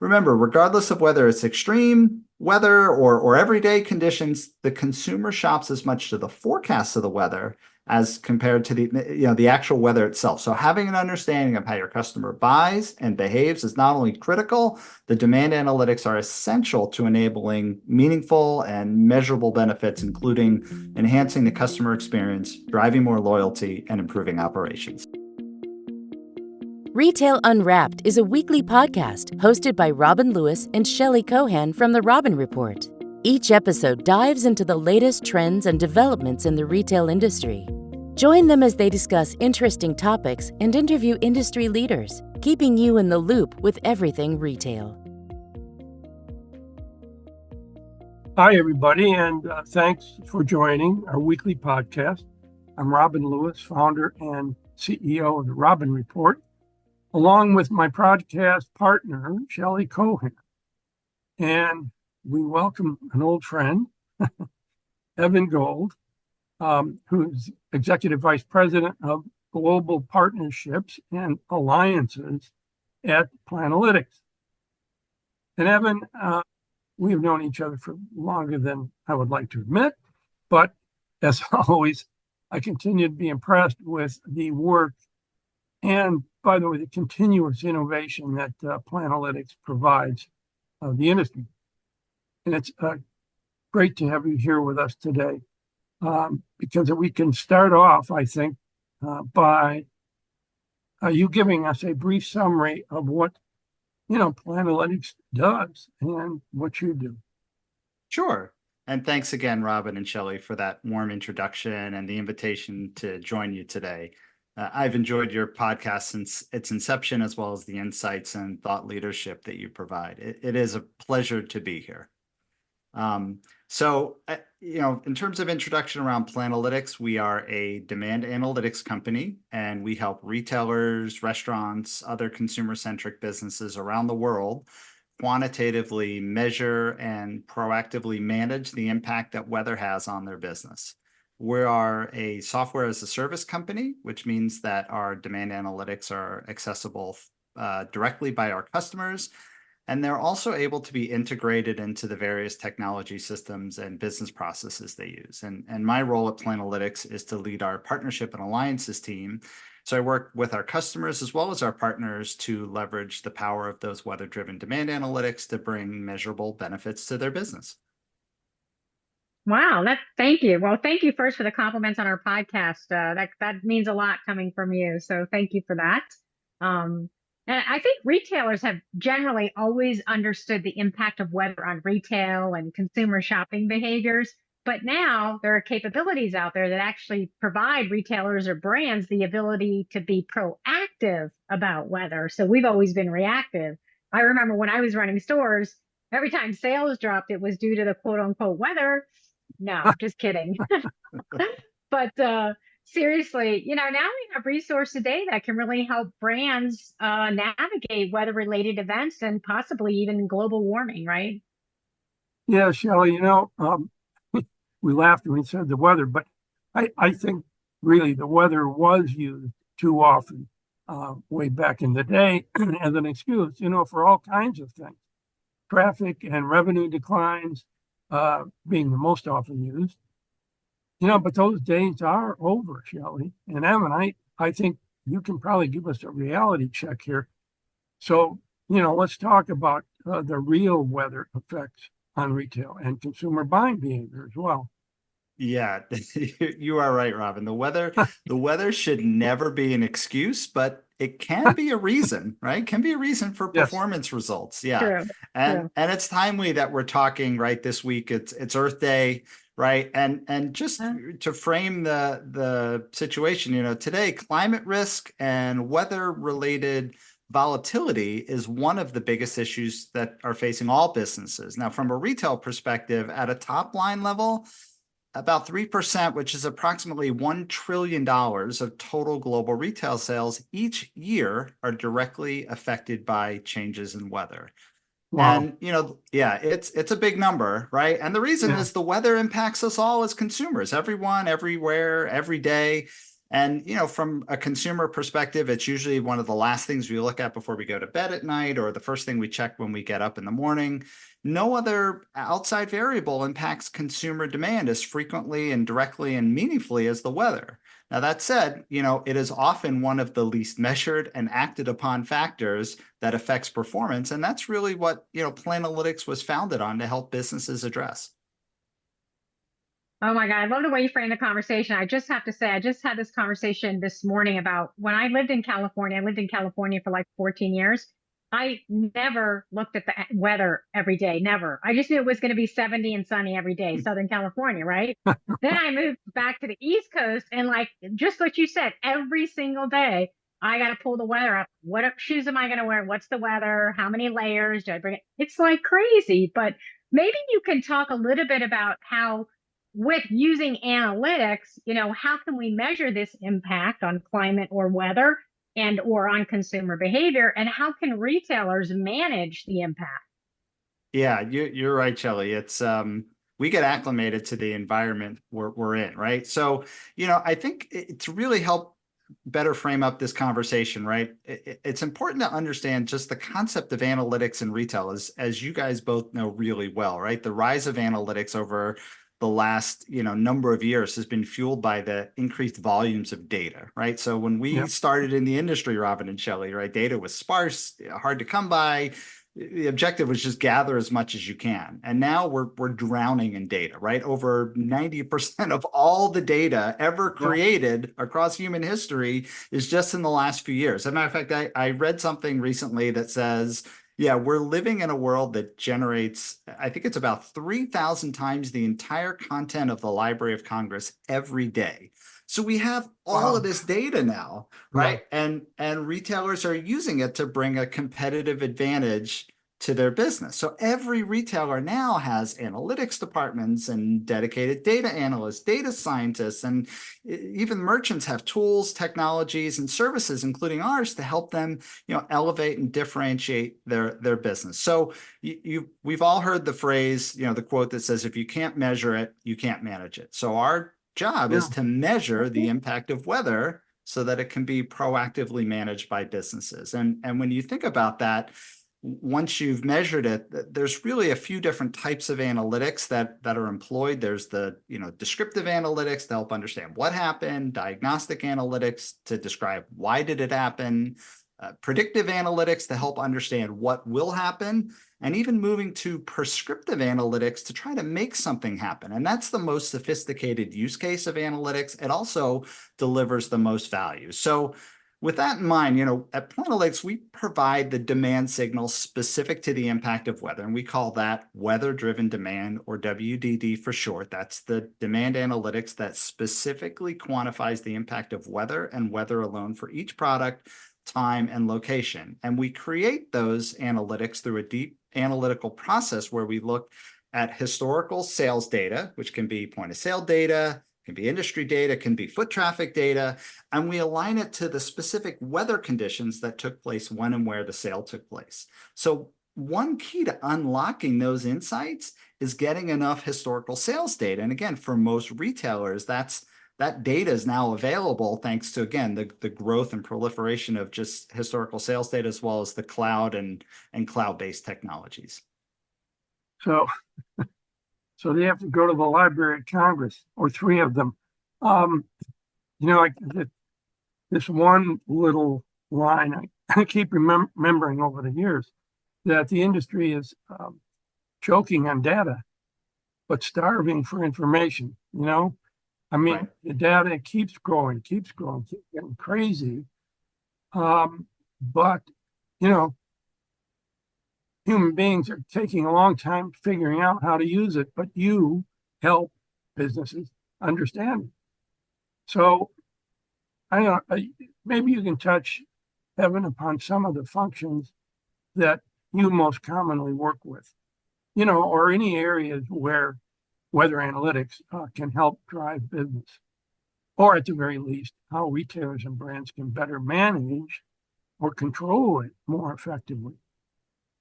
remember, regardless of whether it's extreme weather or everyday conditions, the consumer shops as much to the forecast of the weather as compared to the actual weather itself. So having an understanding of how your customer buys and behaves is not only critical, the demand analytics are essential to enabling meaningful and measurable benefits, including enhancing the customer experience, driving more loyalty, and improving operations. Retail Unwrapped is a weekly podcast hosted by Robin Lewis and Shelley Cohan from The Robin Report. Each episode dives into the latest trends and developments in the retail industry. Join them as they discuss interesting topics and interview industry leaders, keeping you in the loop with everything retail. Hi, everybody, and thanks for joining our weekly podcast. I'm Robin Lewis, founder and CEO of The Robin Report, along with my podcast partner, Shelley Cohan. And we welcome an old friend, Evan Gold, who's Executive Vice President of Global Partnerships and Alliances at Planalytics. And Evan, we've known each other for longer than I would like to admit, but as always, I continue to be impressed with the work and, by the way, the continuous innovation that Planalytics provides the industry. And it's great to have you here with us today because we can start off, I think, by you giving us a brief summary of what Planalytics does and what you do. Sure. And thanks again, Robin and Shelley, for that warm introduction and the invitation to join you today. I've enjoyed your podcast since its inception, as well as the insights and thought leadership that you provide. It is a pleasure to be here. In terms of introduction around Planalytics, we are a demand analytics company, and we help retailers, restaurants, other consumer-centric businesses around the world quantitatively measure and proactively manage the impact that weather has on their business. We are a software as a service company, which means that our demand analytics are accessible directly by our customers, and they're also able to be integrated into the various technology systems and business processes they use. And my role at Planalytics is to lead our partnership and alliances team. So I work with our customers as well as our partners to leverage the power of those weather-driven demand analytics to bring measurable benefits to their business. Wow, thank you. Well, thank you first for the compliments on our podcast. That means a lot coming from you. So thank you for that. And I think retailers have generally always understood the impact of weather on retail and consumer shopping behaviors. But now there are capabilities out there that actually provide retailers or brands the ability to be proactive about weather. So we've always been reactive. I remember when I was running stores, every time sales dropped, it was due to the quote unquote weather. No, just kidding. But seriously, now we have resources today that can really help brands navigate weather-related events and possibly even global warming, right? Yeah, Shelley, we laughed when we said the weather, but I think really the weather was used too often way back in the day as an excuse, for all kinds of things. Traffic and revenue declines being the most often used. But those days are over, Shelley. And Evan, I think you can probably give us a reality check here. So, let's talk about the real weather effects on retail and consumer buying behavior as well. Yeah, you are right, Robin. The weather should never be an excuse, but it can be a reason, right? Can be a reason for performance results. Yeah. True. And it's timely that we're talking right this week. It's Earth Day, right? And just to frame the situation, today climate risk and weather related volatility is one of the biggest issues that are facing all businesses. Now, from a retail perspective, at a top line level, about 3%, which is approximately $1 trillion of total global retail sales each year, are directly affected by changes in weather. Wow. And, it's a big number, right? And the reason is the weather impacts us all as consumers, everyone, everywhere, every day. And, from a consumer perspective, it's usually one of the last things we look at before we go to bed at night or the first thing we check when we get up in the morning. No other outside variable impacts consumer demand as frequently and directly and meaningfully as the weather. Now, that said, it is often one of the least measured and acted upon factors that affects performance. And that's really what, Planalytics was founded on to help businesses address. Oh my God, I love the way you frame the conversation. I just have to say, I just had this conversation this morning about when I lived in California. I lived in California for like 14 years. I never looked at the weather every day, never. I just knew it was going to be 70 and sunny every day, Southern California, right? Then I moved back to the East Coast and like just what you said, every single day, I got to pull the weather up. What shoes am I going to wear? What's the weather? How many layers do I bring? It's like crazy, but maybe you can talk a little bit about how with using analytics, how can we measure this impact on climate or weather and or on consumer behavior, and how can retailers manage the impact? Yeah, you're right, Shelley. It's we get acclimated to the environment we're in, right? So, I think to really help better frame up this conversation, right? It's important to understand just the concept of analytics in retail, as you guys both know really well, right? The rise of analytics over the last number of years has been fueled by the increased volumes of data, right? So when we started in the industry, Robin and Shelley, right, data was sparse, hard to come by. The objective was just gather as much as you can. And now we're drowning in data, right? Over 90% of all the data ever created across human history is just in the last few years. As a matter of fact, I read something recently that says, yeah, we're living in a world that generates, I think it's about 3,000 times the entire content of the Library of Congress every day. So we have all of this data now, right? And retailers are using it to bring a competitive advantage to their business. So every retailer now has analytics departments and dedicated data analysts, data scientists, and even merchants have tools, technologies, and services, including ours, to help them, elevate and differentiate their business. So we've all heard the phrase, the quote that says, if you can't measure it, you can't manage it. So our job is to measure the impact of weather so that it can be proactively managed by businesses. And when you think about that, once you've measured it, there's really a few different types of analytics that are employed. There's the descriptive analytics to help understand what happened, diagnostic analytics to describe why did it happen, predictive analytics to help understand what will happen, and even moving to prescriptive analytics to try to make something happen. And that's the most sophisticated use case of analytics. It also delivers the most value. So with that in mind, at Planalytics, we provide the demand signals specific to the impact of weather, and we call that weather-driven demand, or WDD for short. That's the demand analytics that specifically quantifies the impact of weather and weather alone for each product, time, and location. And we create those analytics through a deep analytical process where we look at historical sales data, which can be point of sale data, can be industry data, can be foot traffic data, and we align it to the specific weather conditions that took place when and where the sale took place. So one key to unlocking those insights is getting enough historical sales data. And again, for most retailers, that data is now available thanks to, again, the growth and proliferation of just historical sales data, as well as the cloud and cloud-based technologies. So they have to go to the Library of Congress, or three of them. Like this one little line I keep remembering over the years, that the industry is choking on data, but starving for information. The data keeps growing, keeps getting crazy. But human beings are taking a long time figuring out how to use it, but you help businesses understand it. So I don't know, maybe you can touch, Evan, upon some of the functions that you most commonly work with, or any areas where weather analytics can help drive business, or at the very least, how retailers and brands can better manage or control it more effectively.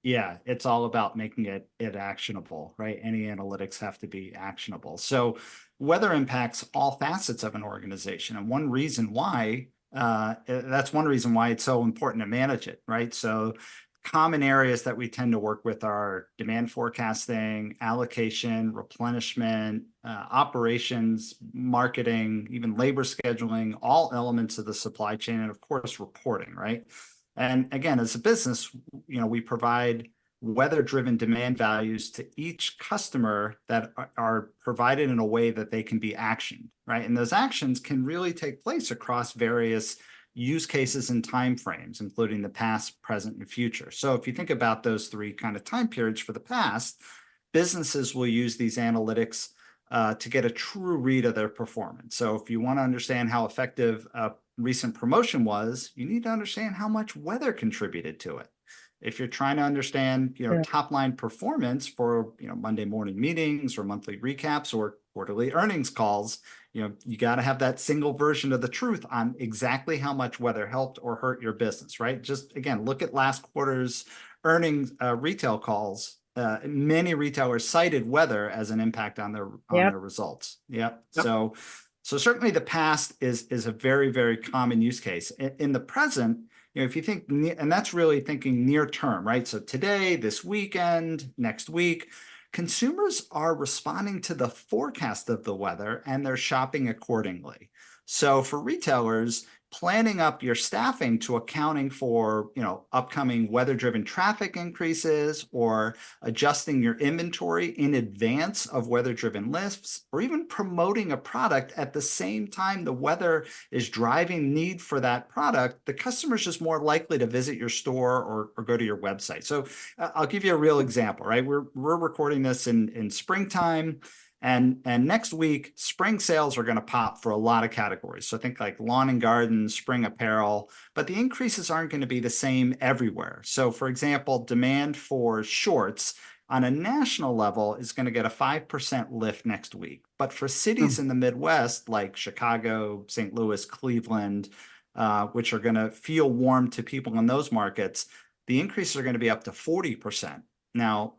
Yeah, it's all about making it actionable, right? Any analytics have to be actionable. So weather impacts all facets of an organization, and one reason why that's one reason why it's so important to manage it, right? So common areas that we tend to work with are demand forecasting, allocation, replenishment, operations, marketing, even labor scheduling, all elements of the supply chain, and of course reporting, right? And again, as a business, we provide weather-driven demand values to each customer that are provided in a way that they can be actioned, right? And those actions can really take place across various use cases and timeframes, including the past, present, and future. So if you think about those three kind of time periods for the past, businesses will use these analytics to get a true read of their performance. So if you want to understand how effective a recent promotion was, you need to understand how much weather contributed to it. If you're trying to understand, top line performance for, Monday morning meetings or monthly recaps or quarterly earnings calls, you got to have that single version of the truth on exactly how much weather helped or hurt your business, right? Just again, look at last quarter's earnings retail calls. Many retailers cited weather as an impact on their results. Yep. So certainly the past is a very, very common use case. In the present, if you think, and that's really thinking near term, right? So today, this weekend, next week, consumers are responding to the forecast of the weather and they're shopping accordingly. So for retailers, planning up your staffing to accounting for, upcoming weather-driven traffic increases, or adjusting your inventory in advance of weather-driven lifts, or even promoting a product at the same time the weather is driving need for that product, the customer's just more likely to visit your store or go to your website. So I'll give you a real example, right? We're recording this in springtime. And next week, spring sales are going to pop for a lot of categories. So think like lawn and garden, spring apparel, but the increases aren't going to be the same everywhere. So for example, demand for shorts on a national level is going to get a 5% lift next week. But for cities in the Midwest, like Chicago, St. Louis, Cleveland, which are going to feel warm to people in those markets, the increases are going to be up to 40%. Now,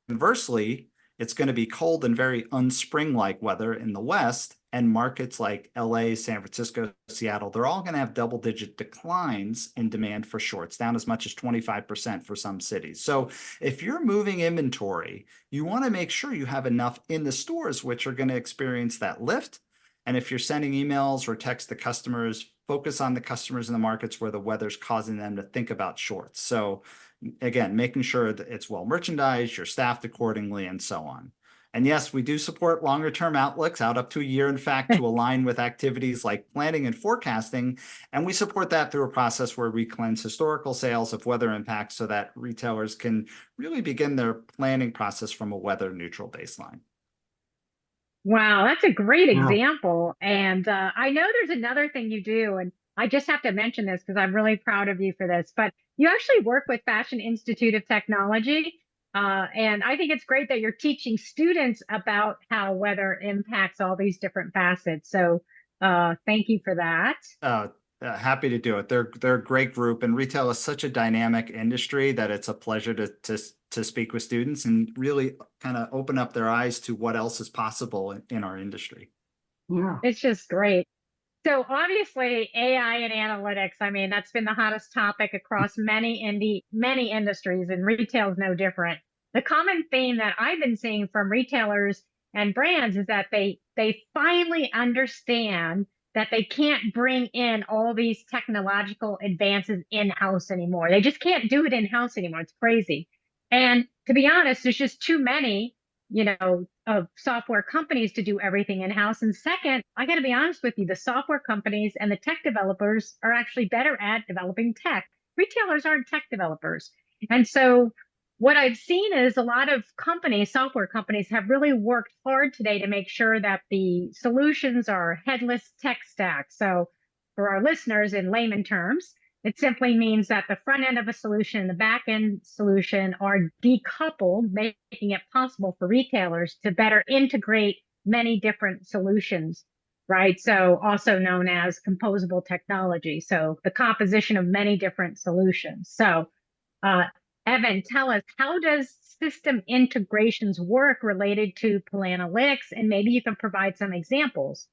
conversely, it's going to be cold and very unspring-like weather in the West, and markets like LA, San Francisco, Seattle, they're all going to have double-digit declines in demand for shorts, down as much as 25% for some cities. So if you're moving inventory, you want to make sure you have enough in the stores, which are going to experience that lift. And if you're sending emails or text to customers, focus on the customers in the markets where the weather's causing them to think about shorts. So again, making sure that it's well merchandised, you're staffed accordingly, and so on. And yes, we do support longer term outlooks out up to a year, in fact, to align with activities like planning and forecasting. And we support that through a process where we cleanse historical sales of weather impacts so that retailers can really begin their planning process from a weather neutral baseline. Wow, that's a great example. And I know there's another thing you do, and I just have to mention this because I'm really proud of you for this, but you actually work with Fashion Institute of Technology. And I think it's great that you're teaching students about how weather impacts all these different facets. So thank you for that. Happy to do it. They're a great group, and retail is such a dynamic industry that it's a pleasure to speak with students and really kind of open up their eyes to what else is possible in our industry. Yeah. It's just great. So obviously AI and analytics, I mean, that's been the hottest topic across many industries, and retail is no different. The common theme that I've been seeing from retailers and brands is that they finally understand that they can't bring in all these technological advances in-house anymore. They just can't do it in-house anymore. It's crazy. And to be honest, there's just too many, of software companies to do everything in-house. And second, I got to be honest with you, the software companies and the tech developers are actually better at developing tech. Retailers aren't tech developers. And so what I've seen is a lot of companies, software companies, have really worked hard today to make sure that the solutions are headless tech stack. So for our listeners, in layman terms, it simply means that the front end of a solution and the back end solution are decoupled, making it possible for retailers to better integrate many different solutions, right? So also known as composable technology. So the composition of many different solutions. So Evan, tell us, how does system integrations work related to Planalytics? And maybe you can provide some examples.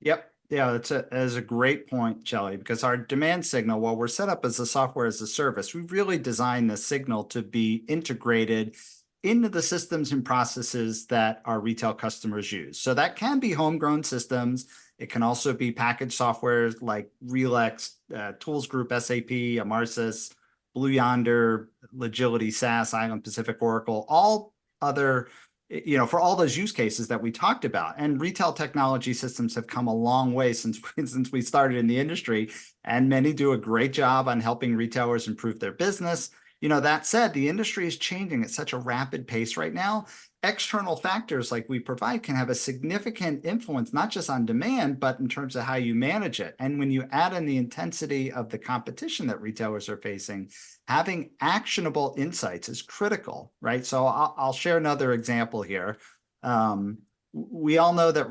Yep. Yeah, that's a great point, Shelley, because our demand signal, while we're set up as a software as a service, we've really designed the signal to be integrated into the systems and processes that our retail customers use. So that can be homegrown systems. It can also be packaged softwares like Relex, Tools Group, SAP, Amarsis, Blue Yonder, Logility, SaaS, Island Pacific, Oracle, all other, for all those use cases that we talked about. And retail technology systems have come a long way since we started in the industry, and many do a great job on helping retailers improve their business. That said, the industry is changing at such a rapid pace right now. External factors like we provide can have a significant influence, not just on demand, but in terms of how you manage it. And when you add in the intensity of the competition that retailers are facing, having actionable insights is critical, right? So I'll share another example here. We all know that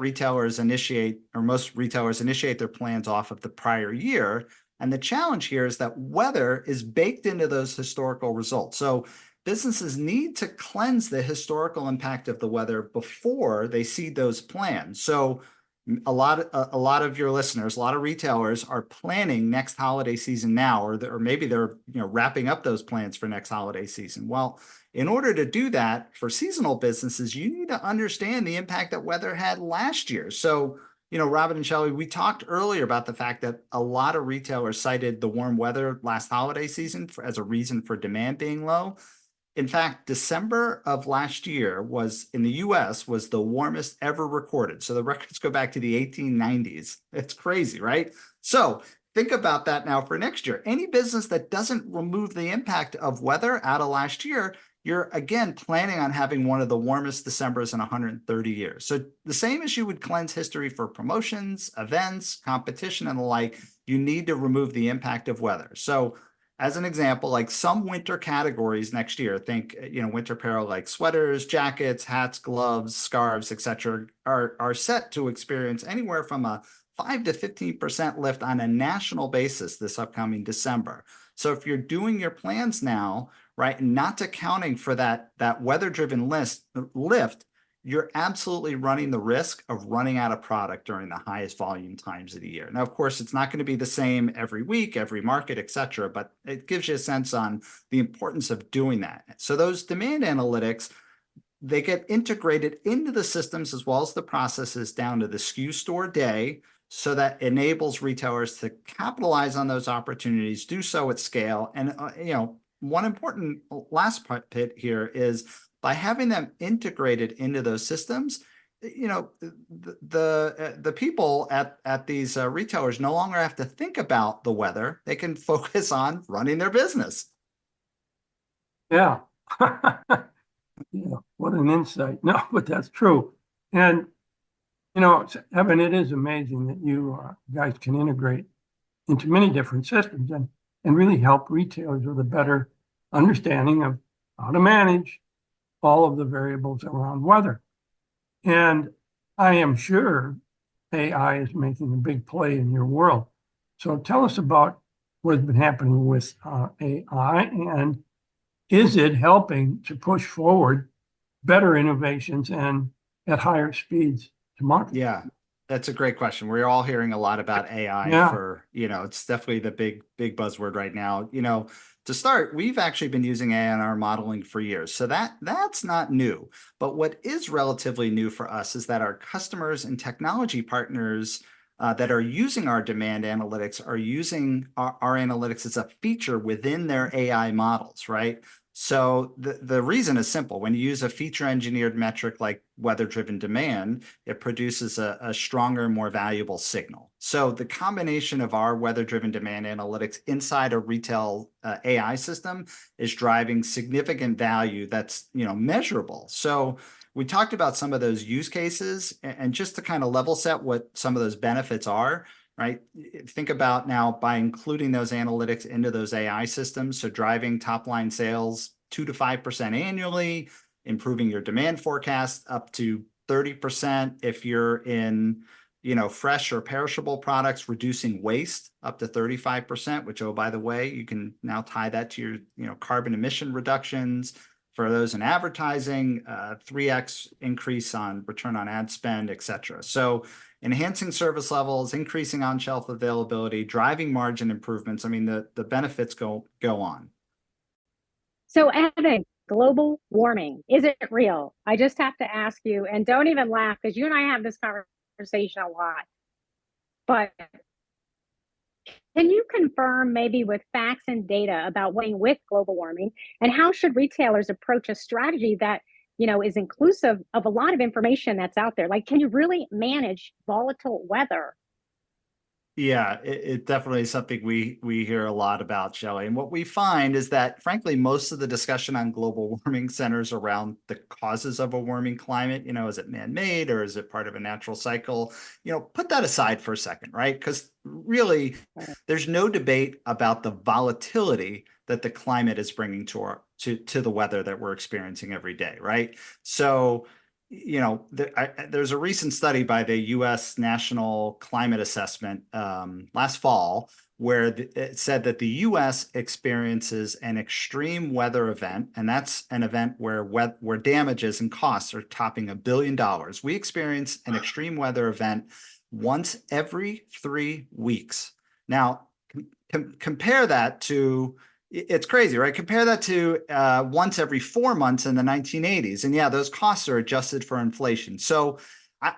most retailers initiate their plans off of the prior year. And the challenge here is that weather is baked into those historical results. So businesses need to cleanse the historical impact of the weather before they seed those plans. So a lot of your listeners, a lot of retailers are planning next holiday season now, or maybe they're wrapping up those plans for next holiday season. Well, in order to do that for seasonal businesses, you need to understand the impact that weather had last year. So, Robin and Shelley, we talked earlier about the fact that a lot of retailers cited the warm weather last holiday season as a reason for demand being low. In fact, December of last year in the US was the warmest ever recorded. So the records go back to the 1890s. It's crazy, right? So think about that now for next year. Any business that doesn't remove the impact of weather out of last year, you're again planning on having one of the warmest Decembers in 130 years. So the same as you would cleanse history for promotions, events, competition, and the like, you need to remove the impact of weather. So as an example, like some winter categories next year, think, winter apparel like sweaters, jackets, hats, gloves, scarves, etc., are set to experience anywhere from a 5 to 15% lift on a national basis this upcoming December. So if you're doing your plans now, right, and not accounting for that weather-driven lift, you're absolutely running the risk of running out of product during the highest volume times of the year. Now, of course, it's not going to be the same every week, every market, et cetera, but it gives you a sense on the importance of doing that. So those demand analytics, they get integrated into the systems as well as the processes down to the SKU store day, so that enables retailers to capitalize on those opportunities, do so at scale. And, one important last bit here is by having them integrated into those systems, the people at these retailers no longer have to think about the weather. They can focus on running their business. Yeah. Yeah, what an insight. No, but that's true. And, Evan, it is amazing that you guys can integrate into many different systems and really help retailers with a better understanding of how to manage all of the variables around weather. And I am sure AI is making a big play in your world. So tell us about what's been happening with AI, and is it helping to push forward better innovations and at higher speeds to market? Yeah, that's a great question. We're all hearing a lot about AI Yeah. it's definitely the big buzzword right now. To start, we've actually been using AI in our modeling for years. So that's not new. But what is relatively new for us is that our customers and technology partners that are using our demand analytics are using our analytics as a feature within their AI models, right? So the reason is simple. When you use a feature engineered metric like weather-driven demand, it produces a stronger, more valuable signal. So the combination of our weather-driven demand analytics inside a retail AI system is driving significant value that's measurable. So we talked about some of those use cases, and just to kind of level set what some of those benefits are, right? Think about now by including those analytics into those AI systems, so driving top line sales 2 to 5% annually, improving your demand forecast up to 30% if you're in fresh or perishable products, reducing waste up to 35%, which, oh, by the way, you can now tie that to your, carbon emission reductions. For those in advertising, 3x increase on return on ad spend, et cetera. So enhancing service levels, increasing on-shelf availability, driving margin improvements. I mean, the benefits go on. So, Evan, global warming, is it real? I just have to ask you, and don't even laugh because you and I have this conversation a lot. But can you confirm, maybe with facts and data, about weighing with global warming, and how should retailers approach a strategy that is inclusive of a lot of information that's out there? Like, can you really manage volatile weather? Yeah, it definitely is something we hear a lot about, Shelley. And what we find is that, frankly, most of the discussion on global warming centers around the causes of a warming climate. Is it man-made or is it part of a natural cycle? Put that aside for a second, right? Because really, there's no debate about the volatility that the climate is bringing to the weather that we're experiencing every day, right? So there's a recent study by the U.S. National Climate Assessment last fall where it said that the U.S. experiences an extreme weather event, and that's an event where damages and costs are topping $1 billion. We experience an extreme weather event once every 3 weeks. Now, compare that to, it's crazy, right? Compare that to once every 4 months in the 1980s. And yeah, those costs are adjusted for inflation. So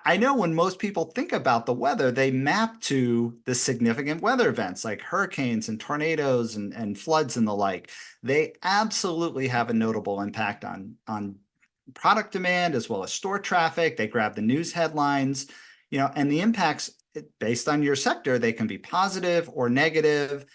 I know when most people think about the weather, they map to the significant weather events like hurricanes and tornadoes and floods and the like. They absolutely have a notable impact on product demand as well as store traffic. They grab the news headlines, and the impacts based on your sector, they can be positive or negative.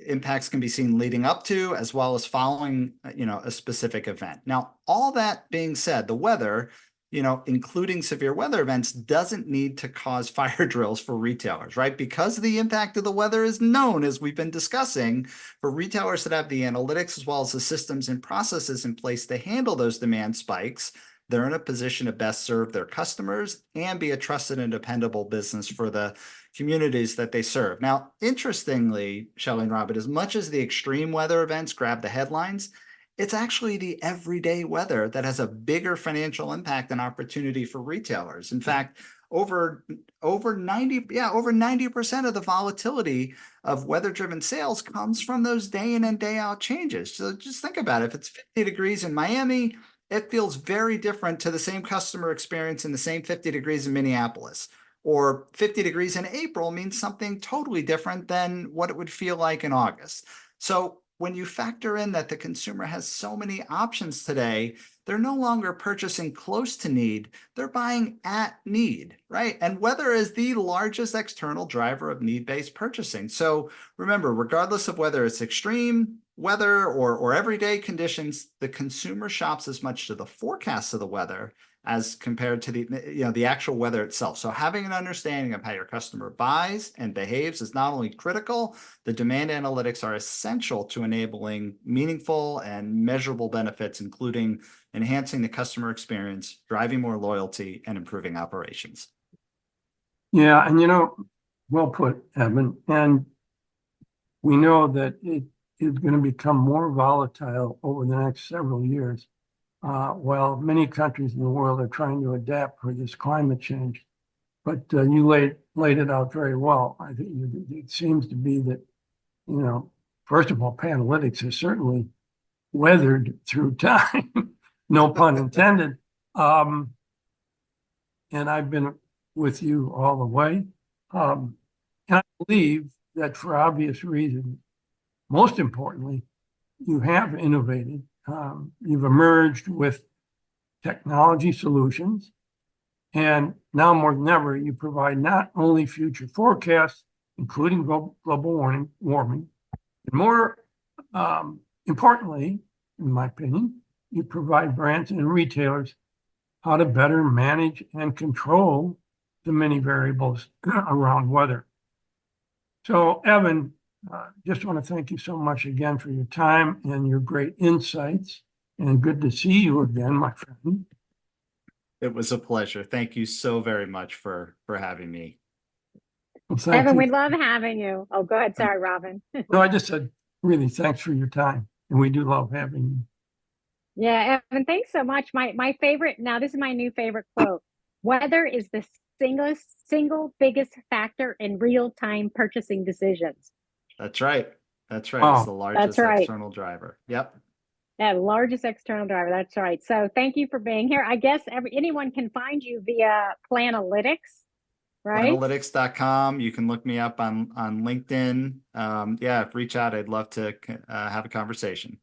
Impacts can be seen leading up to as well as following, a specific event. Now, all that being said, the weather, including severe weather events, doesn't need to cause fire drills for retailers, right? Because the impact of the weather is known, as we've been discussing, for retailers that have the analytics as well as the systems and processes in place to handle those demand spikes, they're in a position to best serve their customers and be a trusted and dependable business for the communities that they serve. Now, interestingly, Shelley and Robert, as much as the extreme weather events grab the headlines, it's actually the everyday weather that has a bigger financial impact and opportunity for retailers. In fact, over 90% of the volatility of weather-driven sales comes from those day in and day out changes. So just think about it. If it's 50 degrees in Miami, it feels very different to the same customer experience in the same 50 degrees in Minneapolis. Or 50 degrees in April means something totally different than what it would feel like in August. So when you factor in that the consumer has so many options today, they're no longer purchasing close to need, they're buying at need, right? And weather is the largest external driver of need-based purchasing. So remember, regardless of whether it's extreme weather or everyday conditions, the consumer shops as much to the forecast of the weather as compared to the actual weather itself. So having an understanding of how your customer buys and behaves is not only critical, the demand analytics are essential to enabling meaningful and measurable benefits, including enhancing the customer experience, driving more loyalty, and improving operations. Yeah, and well put, Evan. And we know that it is going to become more volatile over the next several years. While many countries in the world are trying to adapt for this climate change. But you laid it out very well. I think it seems to be that, first of all, Planalytics has certainly weathered through time, no pun intended. And I've been with you all the way. And I believe that for obvious reasons, most importantly, you have innovated. You've emerged with technology solutions, and now more than ever, you provide not only future forecasts, including global warming, and more importantly, in my opinion, you provide brands and retailers how to better manage and control the many variables around weather. So, Evan, just want to thank you so much again for your time and your great insights, and good to see you again, my friend. It was a pleasure. Thank you so very much for having me. Well, thank Evan, you. we love having you. Oh, go ahead. Sorry, Robin. No, I just said, really, thanks for your time. And we do love having you. Yeah, Evan, thanks so much. My favorite, now this is my new favorite quote. Weather is the single biggest factor in real-time purchasing decisions. That's right. That's right. It's Wow. the That's largest right. external driver. Yep. Yeah, largest external driver. That's right. So thank you for being here. I guess anyone can find you via Planalytics, right? Planalytics.com. You can look me up on LinkedIn. Yeah, reach out. I'd love to have a conversation.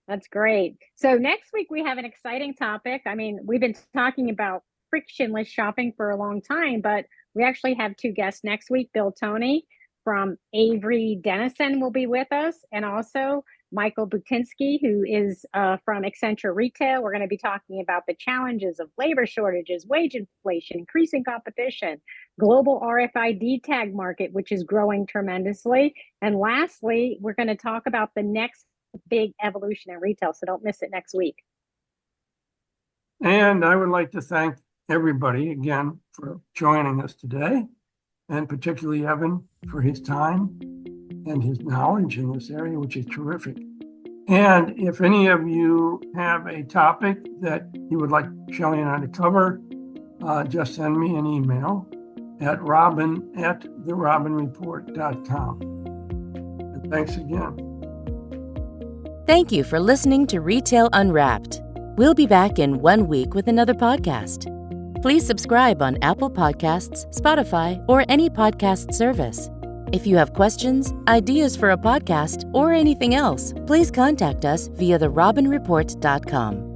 That's great. So next week we have an exciting topic. I mean, we've been talking about frictionless shopping for a long time, but we actually have two guests next week. Bill Toney from Avery Dennison will be with us, and also Michael Butinsky, who is from Accenture Retail. We're going to be talking about the challenges of labor shortages, wage inflation, increasing competition, global RFID tag market, which is growing tremendously. And lastly, we're going to talk about the next big evolution in retail. So don't miss it next week. And I would like to thank everybody again for joining us today, and particularly Evan for his time and his knowledge in this area, which is terrific. And if any of you have a topic that you would like Shelley and I to cover, just send me an email at robin@therobinreport.com. And thanks again. Thank you for listening to Retail Unwrapped. We'll be back in 1 week with another podcast. Please subscribe on Apple Podcasts, Spotify, or any podcast service. If you have questions, ideas for a podcast, or anything else, please contact us via therobinreport.com.